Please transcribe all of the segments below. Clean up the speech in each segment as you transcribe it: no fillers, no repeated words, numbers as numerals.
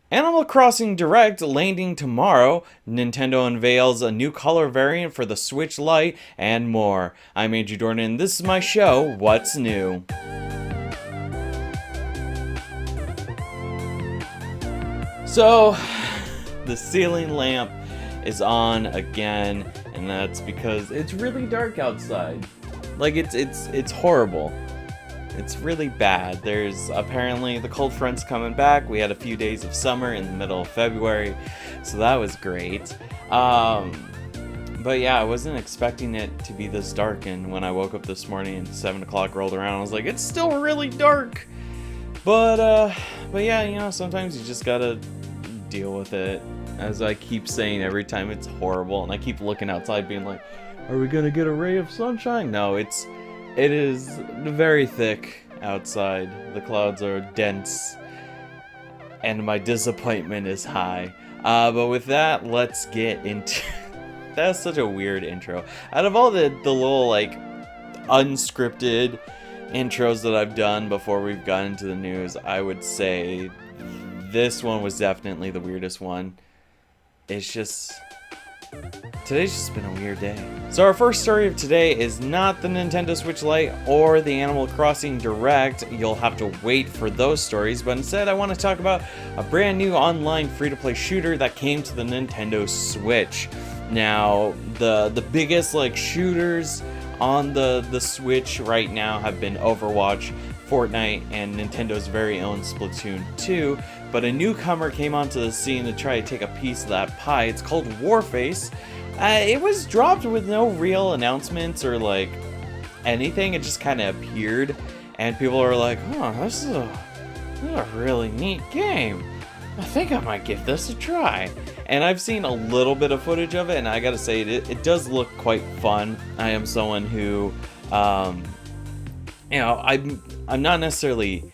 Animal Crossing Direct landing tomorrow. Nintendo unveils a new color variant for the Switch Lite and more. I'm Andrew Dornan, and this is my show, What's New? So, the ceiling lamp is on again, and that's because it's really dark outside. Like, it's horrible. It's really bad. There's apparently the cold front's coming back. We had a few days of summer in the middle of February, so that was great. But yeah, I wasn't expecting it to be this dark, and when I woke up this morning and 7 o'clock rolled around, I was like, it's still really dark. But yeah, you know, sometimes you just gotta deal with it. As I keep saying every time, it's horrible, and I keep looking outside being like, are we gonna get a ray of sunshine? No, it is very thick outside. The clouds are dense, and my disappointment is high. But with that, let's get into... That's such a weird intro. Out of all the little, like, unscripted intros that I've done before we've gotten into the news, I would say this one was definitely the weirdest one. It's just... Today's just been a weird day. So our first story of today is not the Nintendo Switch Lite or the Animal Crossing Direct. You'll have to wait for those stories, but instead I want to talk about a brand new online free-to-play shooter that came to the Nintendo Switch. Now, the biggest like shooters on the Switch right now have been Overwatch, Fortnite, and Nintendo's very own Splatoon 2, but a newcomer came onto the scene to try to take a piece of that pie. It's called Warface. It was dropped with no real announcements or like anything. It just kind of appeared, and people are like, "Oh, this is a really neat game. I think I might give this a try." And I've seen a little bit of footage of it, and I gotta say, it does look quite fun. I am someone who, you know, I'm not necessarily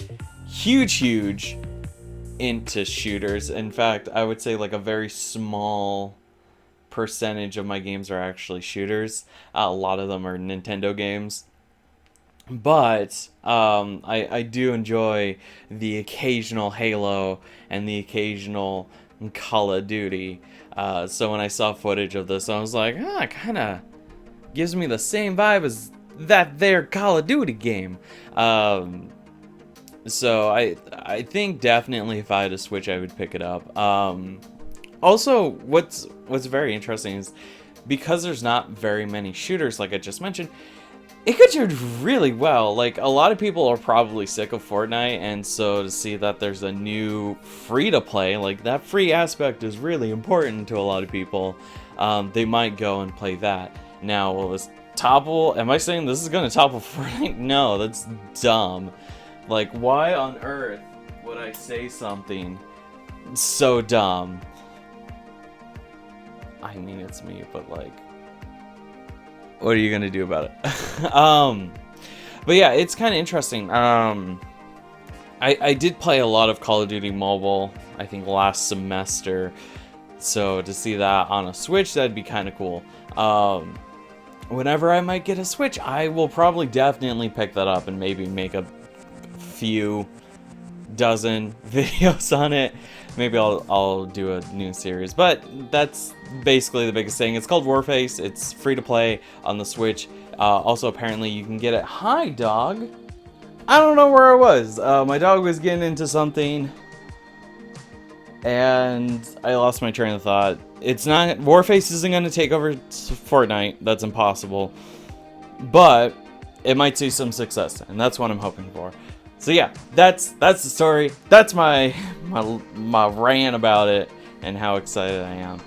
huge into shooters. In fact, I would say like a very small percentage of my games are actually shooters. A lot of them are Nintendo games. But I do enjoy the occasional Halo and the occasional Call of Duty. So when I saw footage of this, I was like, it kind of gives me the same vibe as that there Call of Duty game. So I think definitely if I had a Switch, I would pick it up. Also, what's very interesting is because there's not very many shooters, like I just mentioned, it could do really well. Like, a lot of people are probably sick of Fortnite, and so to see that there's a new free-to-play, like, that free aspect is really important to a lot of people. They might go and play that. Now, will this topple... Am I saying this is going to topple Fortnite? No, that's dumb. Like, why on earth would I say something so dumb? I mean, it's me, but, like... What are you gonna do about it? But yeah, it's kind of interesting. I did play a lot of Call of Duty Mobile, I think last semester. So to see that on a Switch, that'd be kind of cool. Whenever I might get a Switch, I will probably definitely pick that up and maybe make a few dozen videos on it. Maybe I'll do a new series, but that's basically the biggest thing. It's called Warface. It's free to play on the Switch. Also, apparently, you can get it. Hi, dog. I don't know where I was. My dog was getting into something, and I lost my train of thought. It's not... Warface isn't going to take over Fortnite. That's impossible. But it might see some success, and that's what I'm hoping for. So yeah, that's the story. That's my rant about it and how excited I am.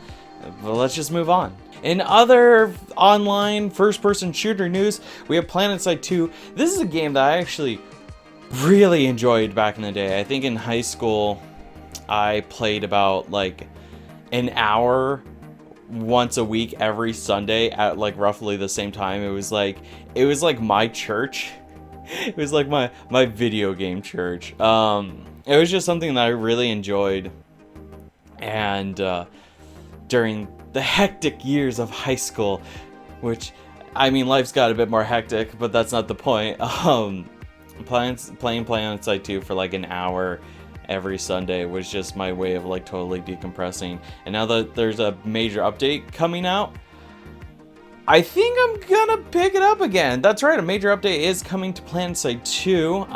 But let's just move on. In other online first-person shooter news, we have PlanetSide 2. This is a game that I actually really enjoyed back in the day. I think in high school, I played about like an hour once a week every Sunday at like roughly the same time. It was like my church. It was like my video game church. It was just something that I really enjoyed. And during the hectic years of high school, which, I mean, life's got a bit more hectic, but that's not the point. Playing PlanetSide 2 for like an hour every Sunday was just my way of like totally decompressing. And now that there's a major update coming out, I think I'm gonna pick it up again. That's right, a major update is coming to PlanetSide 2.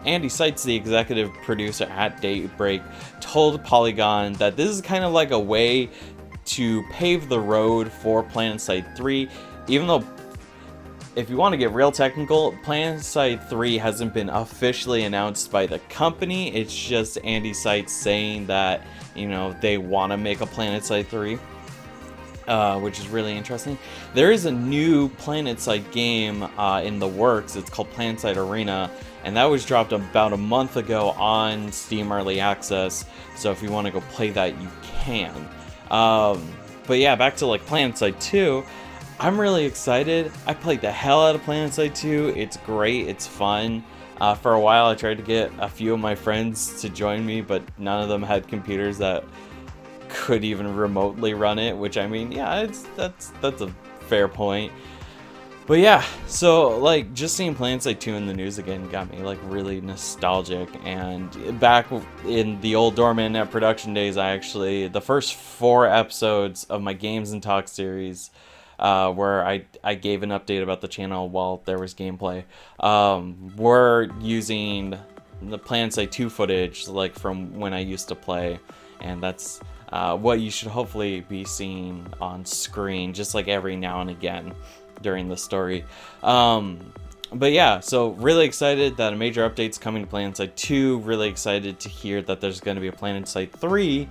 Andy Seitz, the executive producer at Daybreak, told Polygon that this is kind of like a way to pave the road for PlanetSide 3, even though, if you want to get real technical, PlanetSide 3 hasn't been officially announced by the company. It's just Andy Seitz saying that, you know, they want to make a PlanetSide 3. Which is really interesting. There is a new PlanetSide game in the works. It's called PlanetSide Arena, and that was dropped about a month ago on Steam Early Access. So if you want to go play that, you can. But yeah, back to like PlanetSide 2. I'm really excited. I played the hell out of PlanetSide 2. It's great. It's fun. For a while, I tried to get a few of my friends to join me, but none of them had computers that could even remotely run it, which, I mean, yeah, that's a fair point. But yeah, so like just seeing PlanetSide 2 in the news again got me like really nostalgic. And back in the old Dornan at production days, I actually, the first 4 episodes of my Games and Talk series, where I gave an update about the channel while there was gameplay, were using the PlanetSide 2 footage like from when I used to play, and that's what you should hopefully be seeing on screen, just like every now and again during the story. But yeah, so really excited that a major update's coming to PlanetSide 2. Really excited to hear that there's going to be a PlanetSide 3.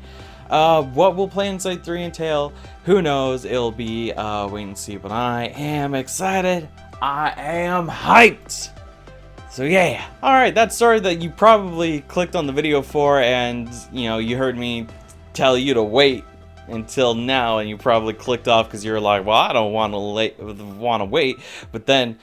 What will PlanetSide 3 entail? Who knows? It'll be wait and see, but I am excited. I am hyped. So yeah, alright, that story that you probably clicked on the video for, and you know, you heard me tell you to wait until now, and you probably clicked off because you were like, well, I don't want to wait. But then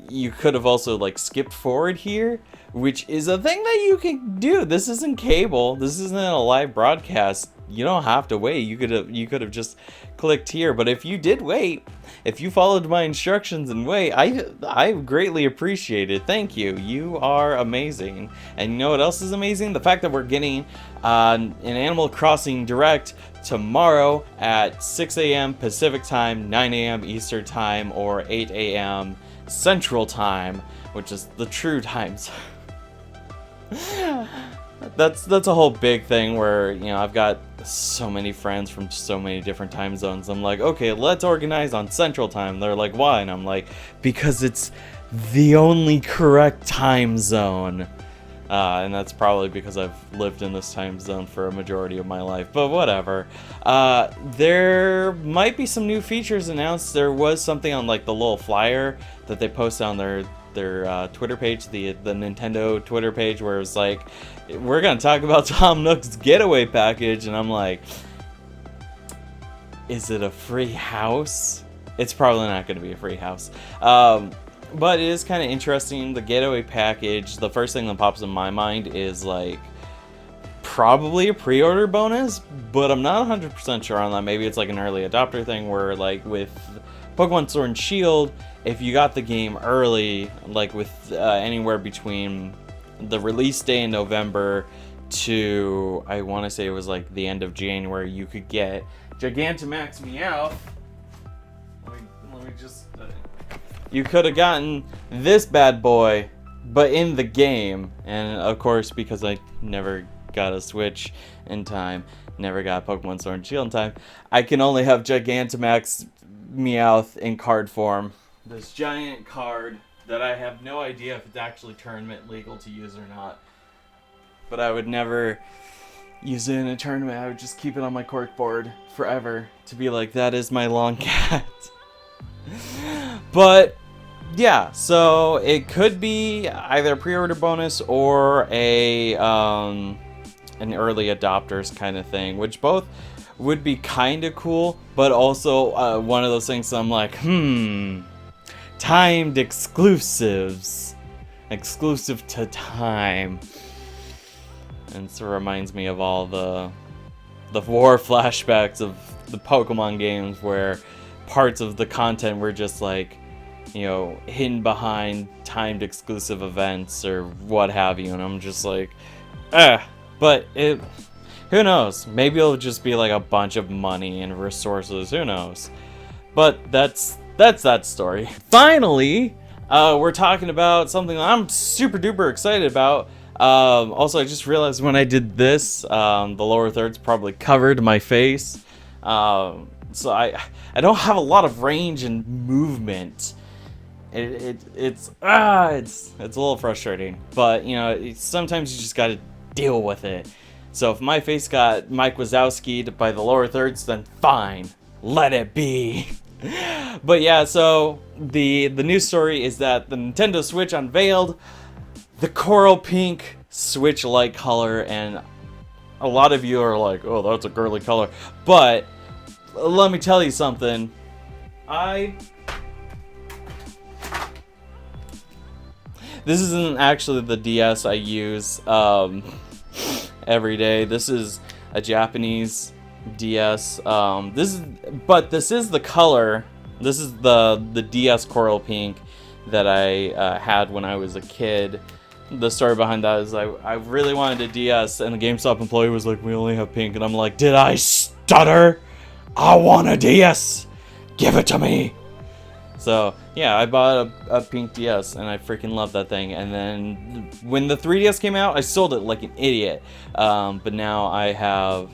you could have also like skipped forward here, which is a thing that you can do. This isn't cable. This isn't a live broadcast. You don't have to wait. You could have just clicked here. But if you did wait, if you followed my instructions and wait, I greatly appreciate it. Thank you. You are amazing. And you know what else is amazing? The fact that we're getting an Animal Crossing Direct tomorrow at 6 a.m. Pacific Time, 9 a.m. Eastern Time, or 8 a.m. Central Time, which is the true times. That's a whole big thing where, you know, I've got so many friends from so many different time zones. I'm like, okay, let's organize on Central Time. They're like, why? And I'm like, because it's the only correct time zone. And that's probably because I've lived in this time zone for a majority of my life, but whatever. There might be some new features announced. There was something on like the little flyer that they posted on their Twitter page, the Nintendo Twitter page, where it was like, we're gonna talk about Tom Nook's getaway package, and I'm like, is it a free house? It's probably not gonna be a free house. But it is kind of interesting. The getaway package, the first thing that pops in my mind is like probably a pre-order bonus, but I'm not 100% sure on that. Maybe it's like an early adopter thing where like with Pokemon Sword and Shield, if you got the game early, like with anywhere between the release day in November to, I want to say it was like the end of January, you could get Gigantamax Meowth. Let me just... you could have gotten this bad boy, but in the game. And of course, because I never got a Switch in time, never got Pokemon Sword and Shield in time, I can only have Gigantamax Meowth in card form. This giant card that I have no idea if it's actually tournament legal to use or not. But I would never use it in a tournament. I would just keep it on my corkboard forever to be like, that is my long cat. But yeah, so it could be either a pre-order bonus or a an early adopters kind of thing, which both would be kind of cool, but also one of those things I'm like, timed exclusives, exclusive to time. And so it reminds me of all the war flashbacks of the Pokemon games where parts of the content were just like, you know, hidden behind timed exclusive events or what have you, and I'm just like, But who knows? Maybe it'll just be like a bunch of money and resources. Who knows? But that's that story. Finally, we're talking about something that I'm super duper excited about. Also, I just realized when I did this, the lower third's probably covered my face. So I don't have a lot of range and movement. It's a little frustrating, but you know, sometimes you just gotta deal with it. So if my face got Mike Wazowski'd by the lower thirds, then fine, let it be. But yeah, so the news story is that the Nintendo Switch unveiled the coral pink Switch-like color, and a lot of you are like, oh, that's a girly color. But let me tell you something. This isn't actually the DS I use every day. This is a Japanese DS. This is the color. This is the DS coral pink that I had when I was a kid. The story behind that is I really wanted a DS, and the GameStop employee was like, we only have pink, and I'm like, did I stutter? I want a DS! Give it to me! So, yeah, I bought a pink DS, and I freaking love that thing. And then, when the 3DS came out, I sold it like an idiot. But now I have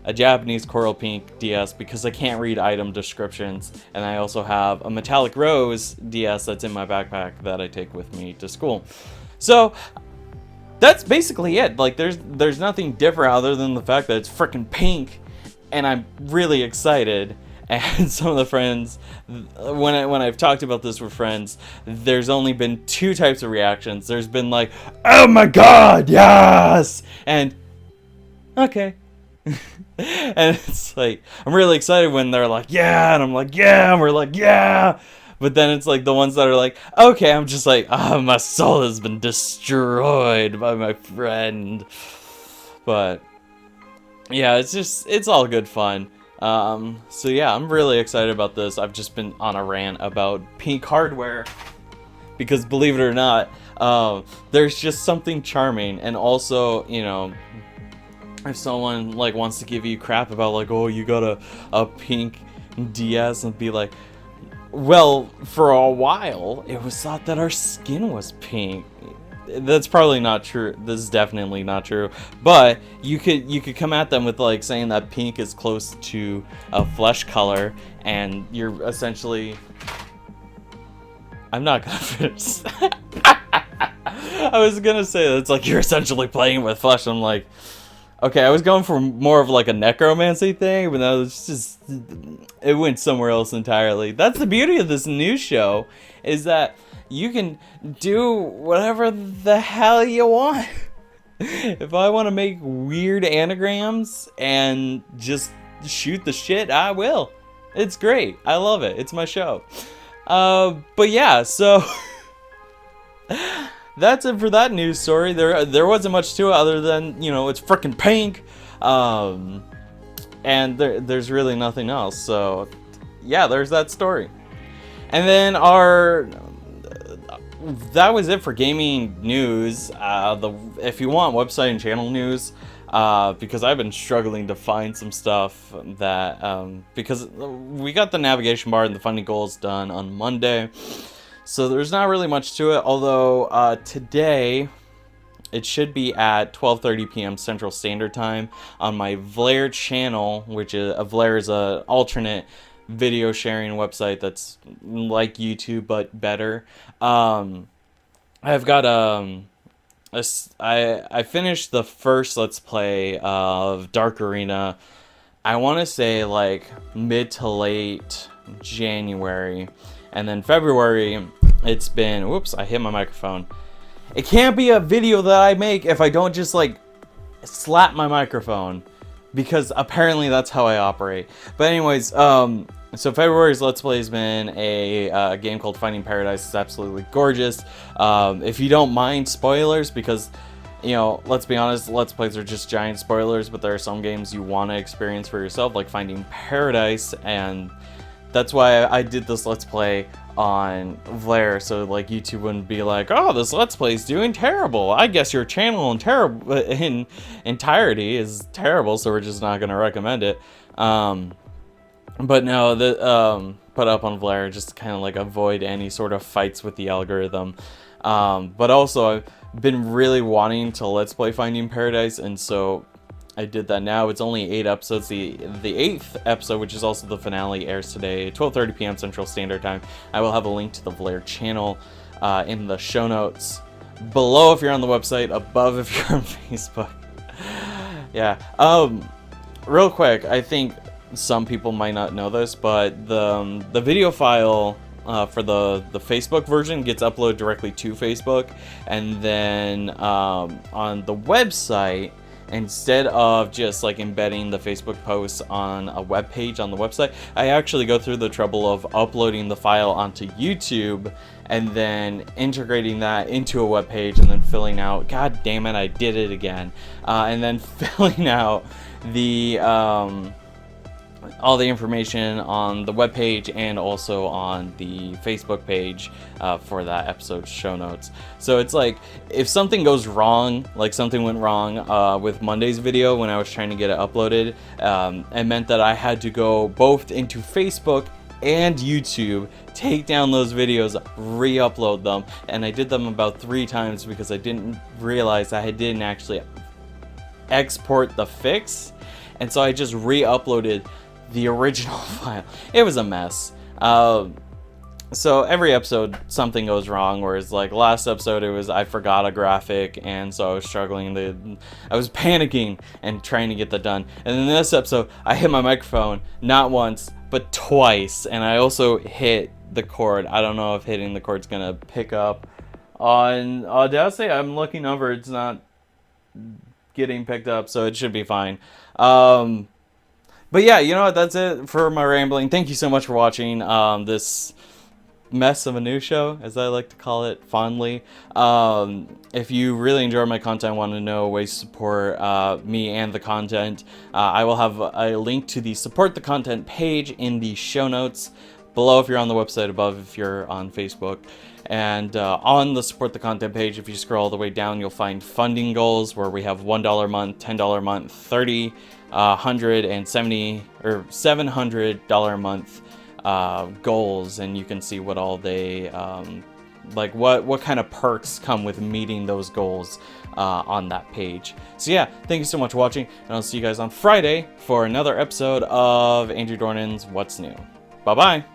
a Japanese coral pink DS because I can't read item descriptions. And I also have a metallic rose DS that's in my backpack that I take with me to school. So, that's basically it. Like, there's nothing different other than the fact that it's freaking pink. And I'm really excited. And some of the friends, when I've talked about this with friends, there's only been two types of reactions. There's been like, oh my god, yes! And, okay. And it's like, I'm really excited when they're like, yeah! And I'm like, yeah! And we're like, yeah! But then it's like the ones that are like, okay, I'm just like, oh, my soul has been destroyed by my friend. But, yeah, it's all good fun. So yeah, I'm really excited about this. I've just been on a rant about pink hardware because, believe it or not, there's just something charming. And also, you know, if someone like wants to give you crap about like, oh, you got a pink DS, and be like, well, for a while it was thought that our skin was pink. That's probably not true. This is definitely not true. But you could come at them with like saying that pink is close to a flesh color, and you're essentially. I'm not gonna finish. I was gonna say that it's like you're essentially playing with flesh. I'm like, okay, I was going for more of like a necromancy thing, but that was just, it went somewhere else entirely. That's the beauty of this news show, is that you can do whatever the hell you want. If I want to make weird anagrams and just shoot the shit, I will. It's great. I love it. It's my show. But yeah, so that's it for that news story. There wasn't much to it other than, you know, it's freaking pink. And there's really nothing else. So yeah, there's that story. And then that was it for gaming news. If you want website and channel news, because I've been struggling to find some stuff that, because we got the navigation bar and the funding goals done on Monday, so there's not really much to it, although today it should be at 12:30 p.m. Central Standard Time on my Vlare channel, which is, Vlare is an alternate video sharing website that's like YouTube but better. I've got I finished the first Let's Play of Dark Arena, I want to say like mid to late January, and then February it's been, whoops, I hit my microphone. It can't be a video that I make if I don't just like slap my microphone, because apparently that's how I operate. But anyways, so February's Let's Play has been a game called Finding Paradise. It's absolutely gorgeous. If you don't mind spoilers, because, you know, let's be honest, Let's Plays are just giant spoilers, but there are some games you want to experience for yourself, like Finding Paradise, and that's why I did this Let's Play on Vlare, so like YouTube wouldn't be like, oh, this Let's Play is doing terrible. I guess your channel in entirety is terrible, so we're just not gonna recommend it. But no, put up on Vlare just to kind of like avoid any sort of fights with the algorithm. But also I've been really wanting to Let's Play Finding Paradise, and so I did that now. It's only 8 episodes. The 8th episode, which is also the finale, airs today, 12:30 p.m. Central Standard Time. I will have a link to the Vlare channel in the show notes below if you're on the website, above if you're on Facebook. Yeah. Real quick, I think some people might not know this, but the video file for the Facebook version gets uploaded directly to Facebook, and then on the website, instead of just like embedding the Facebook posts on a web page on the website, I actually go through the trouble of uploading the file onto YouTube and then integrating that into a web page and then filling out, god damn it, I did it again, and then filling out the all the information on the web page and also on the Facebook page for that episode's show notes. So it's like, if something goes wrong, like something went wrong with Monday's video when I was trying to get it uploaded, it meant that I had to go both into Facebook and YouTube, take down those videos, re-upload them, and I did them about 3 times because I didn't realize I didn't actually export the fix, and so I just re-uploaded the original file. It was a mess. So every episode something goes wrong, whereas like last episode it was I forgot a graphic, and so I was struggling, I was panicking and trying to get that done. And in this episode I hit my microphone not once but twice, and I also hit the cord. I don't know if hitting the cord's gonna pick up on Audacity. I'm looking over, it's not getting picked up, so it should be fine. But yeah, you know what, that's it for my rambling. Thank you so much for watching this mess of a new show, as I like to call it fondly. If you really enjoy my content, want to know ways to support me and the content, I will have a link to the support the content page in the show notes below if you're on the website, above if you're on Facebook. And on the support the content page, if you scroll all the way down, you'll find funding goals, where we have $1 a month, $10 a month, $30, $100, and $70 or $700 a month goals, and you can see what all they like, what kind of perks come with meeting those goals on that page. So yeah, thank you so much for watching, and I'll see you guys on Friday for another episode of Andrew Dornan's What's New. Bye bye.